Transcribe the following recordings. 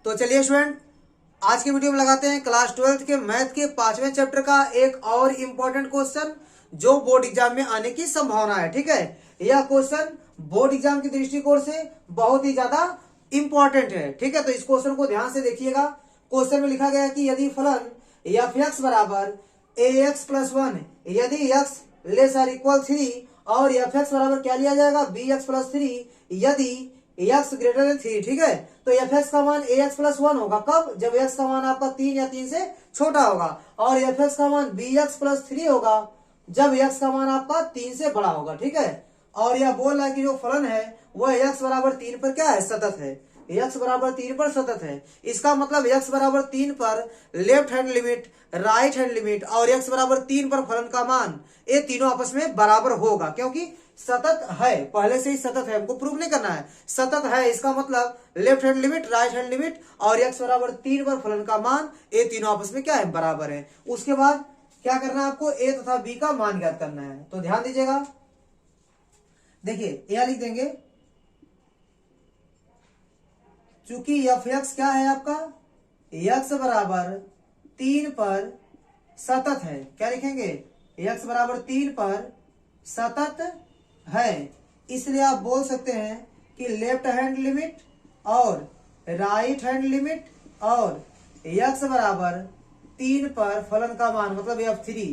तो चलिए स्टूडेंट, आज की वीडियो में लगाते हैं क्लास 12th के मैथ के 5वें चैप्टर का एक और इम्पोर्टेंट क्वेश्चन जो बोर्ड एग्जाम में आने की संभावना है। ठीक है, यह क्वेश्चन बोर्ड एग्जाम की दृष्टिकोण से बहुत ही ज्यादा इंपॉर्टेंट है। ठीक है, तो इस क्वेश्चन को ध्यान से देखिएगा। क्वेश्चन में लिखा गया है कि यदि फलन एफ एक्स बराबर ए एक्स प्लस 1 यदि एक्स लेस आर इक्वल 3 और एफ एक्स बराबर क्या लिया जाएगा बी एक्स प्लस 3 यदि एक्स ग्रेटर देन 3। ठीक है, तो एफ एक्स का मान ए एक्स प्लस 1 होगा कब, जब एक्स का मान आपका 3 या 3 से छोटा होगा, और एफ एक्स का मान बी एक्स प्लस 3 होगा जब एक्स का मान आपका 3 से बड़ा होगा। ठीक है, और यह बोल रहा है कि जो फलन है वह एक्स बराबर 3 पर क्या है, सतत है। एक्स बराबर 3 पर सतत है, इसका मतलब एक्स बराबर 3 पर left hand limit, right hand limit और एक्स बराबर 3 पर फलन का मान ये तीनों आपस में बराबर होगा, क्योंकि सतत है, पहले से ही सतत है, हमको प्रूव नहीं करना है, सतत है। इसका मतलब left hand limit, right hand limit और एक्स बराबर 3 पर फलन का मान ये तीनों आपस में क्या है, बराबर है। उसके बाद क्या करना है आपको, ए तथा बी का मान ज्ञात करना है। तो ध्यान दीजिएगा, देखिए यह लिख देंगे, चूंकि एफ एक्स क्या है आपका, एक्स बराबर 3 पर सतत है, क्या लिखेंगे, एक्स बराबर 3 पर सतत है, इसलिए आप बोल सकते हैं कि लेफ्ट हैंड लिमिट और राइट हैंड लिमिट और एक्स बराबर 3 पर फलन का मान मतलब f3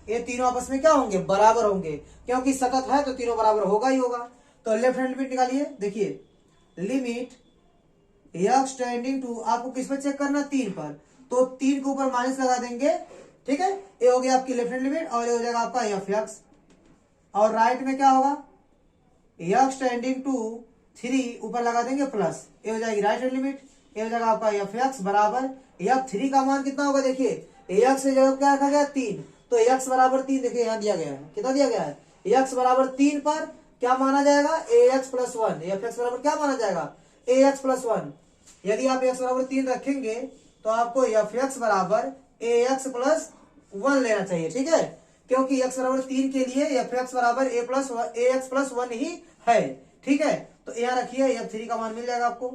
ये तीनों आपस में क्या होंगे, बराबर होंगे, क्योंकि सतत है तो तीनों बराबर होगा ही होगा। तो लेफ्ट हैंड लिमिट निकालिए, देखिए लिमिट एक्स टेंडिंग टू, आपको किस पर चेक करना, 3 पर, तो 3 के ऊपर माइनस लगा देंगे। ठीक है, ये हो गया आपकी लेफ्ट हैंड लिमिट और ये हो जाएगा आपका एफ एक्स, और राइट में क्या होगा, एक्स टेंडिंग टू 3 ऊपर लगा देंगे प्लस, ये हो जाएगी राइट हैंड लिमिट, ये हो जाएगा आपका एफ एक्स बराबर f3 का मान कितना होगा, देखिए एक्स से जगह क्या रखा गया 3, तो एक्स बराबर 3, देखिए यहाँ दिया गया है, कितना दिया गया है, एक्स बराबर 3 पर क्या माना जाएगा, ए एक्स प्लस 1, एफ एक्स बराबर क्या माना जाएगा, ए एक्स प्लस 1। यदि आप एक्स बराबर 3 रखेंगे तो आपको एफ एक्स बराबर ए एक्स प्लस 1 लेना चाहिए। ठीक है, क्योंकि एक्स बराबर 3 के लिए एफ एक्स बराबर ए एक्स प्लस 1 ही है। ठीक है, तो यहाँ रखिए f3 का मान मिल जाएगा आपको,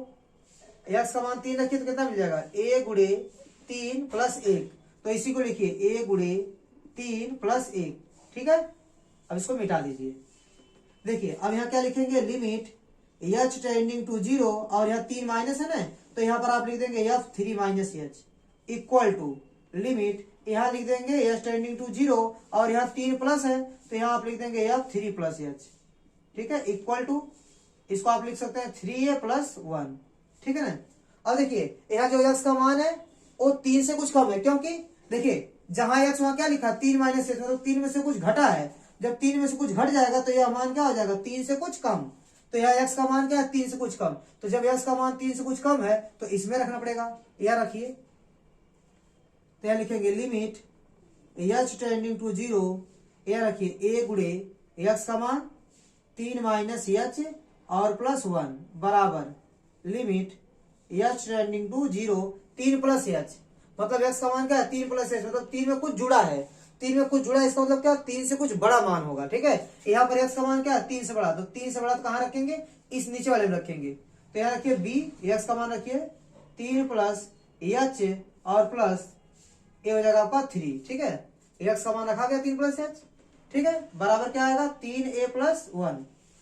एक्स का मान 3 रखिए तो कितना मिल जाएगा, a गुणे 3 प्लस 1, तो इसी को लिखिए a गुणे 3 प्लस 1। ठीक है, अब इसको मिटा दीजिए। देखिए अब यहाँ क्या लिखेंगे, लिमिट h टेंडिंग टू 0 और यहाँ 3 माइनस है ना, तो यहाँ पर आप लिख देंगे f3 minus h equal to limit, यहाँ लिख देंगे h टेंडिंग टू 0 और यहाँ 3 प्लस है तो यहाँ आप लिख देंगे f3 प्लस h। ठीक है, इक्वल टू, इसको आप लिख सकते हैं 3a प्लस 1। ठीक है ना, अब देखिए यहाँ जो x का मान है वो 3 से कुछ कम है, क्योंकि देखिए जहां x वहां क्या लिखा 3 माइनस से, मतलब 3 में से कुछ घटा है, जब 3 में से कुछ घट जाएगा तो यह मान क्या हो जाएगा, 3 से कुछ कम, तो यह x का मान क्या है 3 से कुछ कम, तो जब x का मान 3 से कुछ कम है तो इसमें रखना पड़ेगा, यह रखिए, तो यह लिखेंगे लिमिट h टेंडिंग टू 0, यह रखिए a गुणे x का मान 3 माइनस h और प्लस 1 बराबर limit h tending to 0 3 plus h, मतलब x का मान क्या है 3 प्लस h, मतलब 3 में कुछ जुड़ा है, 3 में कुछ जुड़ा है, इसका मतलब क्या 3 से कुछ बड़ा मान होगा। ठीक है, यहाँ पर x का मान क्या है 3 से बड़ा, तो 3 से बड़ा तो कहाँ रखेंगे, इस नीचे वाले में रखेंगे, तो यहाँ रखिए b, x का मान रखिए 3 प्लस h और प्लस ये हो जाएगा आपका 3। ठीक है, x का मान रखा गया 3 प्लस h। ठीक है, बराबर क्या आएगा 3a प्लस 1।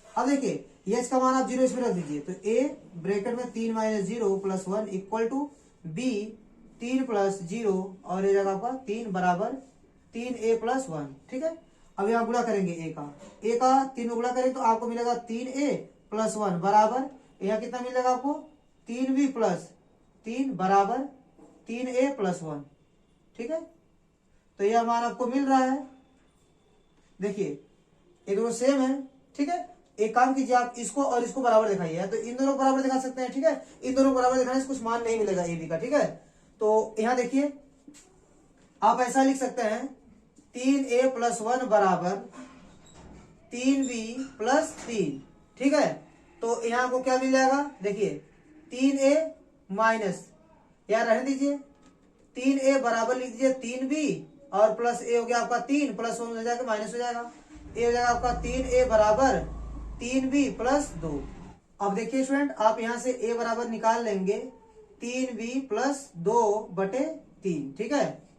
अब देखिए h का मान आप 0 इसमें रख दीजिए, तो a ब्रैकेट में 3 minus 0 plus 1 equal to b 3 plus 0 और ये जगह आपका 3 बराबर 3a प्लस 1। ठीक है, अब यहाँ गुणा करेंगे a का 3 में गुणा करेंगे तो आपको मिलेगा 3a प्लस 1 बराबर, यहाँ कितना मिलेगा आपको 3b प्लस 3 बराबर 3a प्लस 1। ठीक है, तो यह मान आपको मिल रहा है, देखिए ये दोनों सेम है। ठीक है, एक काम कीजिए आप इसको और इसको बराबर दिखाइए, तो इन दोनों को बराबर दिखा सकते हैं। ठीक है, इन दोनों को बराबर दिखाने से कुछ मान नहीं मिलेगा ए बी का। ठीक है, तो यहाँ देखिए आप ऐसा लिख सकते हैं 3a प्लस 1 बराबर 3b प्लस 3। ठीक है, तो यहाँ को क्या मिल जाएगा, देखिए 3a माइनस, यहाँ रहने दीजिए 3a बराबर लिख दीजिए 3b और प्लस a हो गया आपका 3 प्लस 1 हो जाएगा माइनस हो जाएगा, ए हो जाएगा आपका 3a बराबर 3b प्लस 2। अब देखिए स्टूडेंट आप यहां से a बराबर निकाल लेंगे 3b+2/3। ठीक है,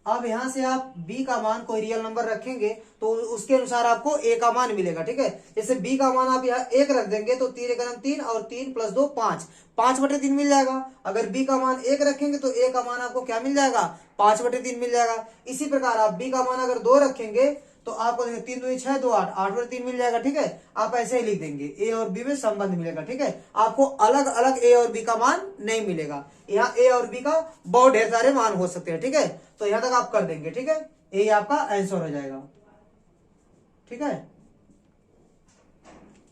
अब यहां से आप b का मान कोई रियल नंबर रखेंगे तो उसके अनुसार आपको a का मान मिलेगा। ठीक है, जैसे b का मान आप यहाँ 1 रख देंगे तो 3 × 3 और 3 + 2 5, 5/3 मिल जाएगा। अगर b का मान 1 रखेंगे तो a का मान आपको क्या मिल जाएगा, 5/3 मिल जाएगा। इसी प्रकार आप b का मान अगर 2 रखेंगे तो आपको 3 दूनी 6, 2 8, 8/3 मिल जाएगा। ठीक है, आप ऐसे ही लिख देंगे, a और b में संबंध मिलेगा। ठीक है, आपको अलग अलग a और b का मान नहीं मिलेगा, यहाँ a और b का बहुत ढेर सारे मान हो सकते हैं। ठीक है, तो यहां तक आप कर देंगे। ठीक है, ये आपका आंसर हो जाएगा। ठीक है,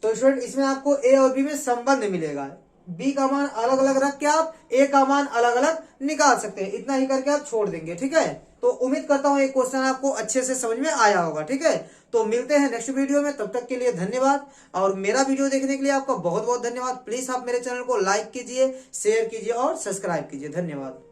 तो स्टूडेंट इसमें आपको a और b में संबंध मिलेगा, b का मान अलग अलग रख के आप a का मान अलग अलग निकाल सकते हैं। इतना ही करके आप छोड़ देंगे। ठीक है, तो उम्मीद करता हूं ये क्वेश्चन आपको अच्छे से समझ में आया होगा। ठीक है, तो मिलते हैं नेक्स्ट वीडियो में, तब तक के लिए धन्यवाद। और मेरा वीडियो देखने के लिए आपका बहुत बहुत धन्यवाद। प्लीज आप मेरे चैनल को लाइक कीजिए, शेयर कीजिए और सब्सक्राइब कीजिए। धन्यवाद।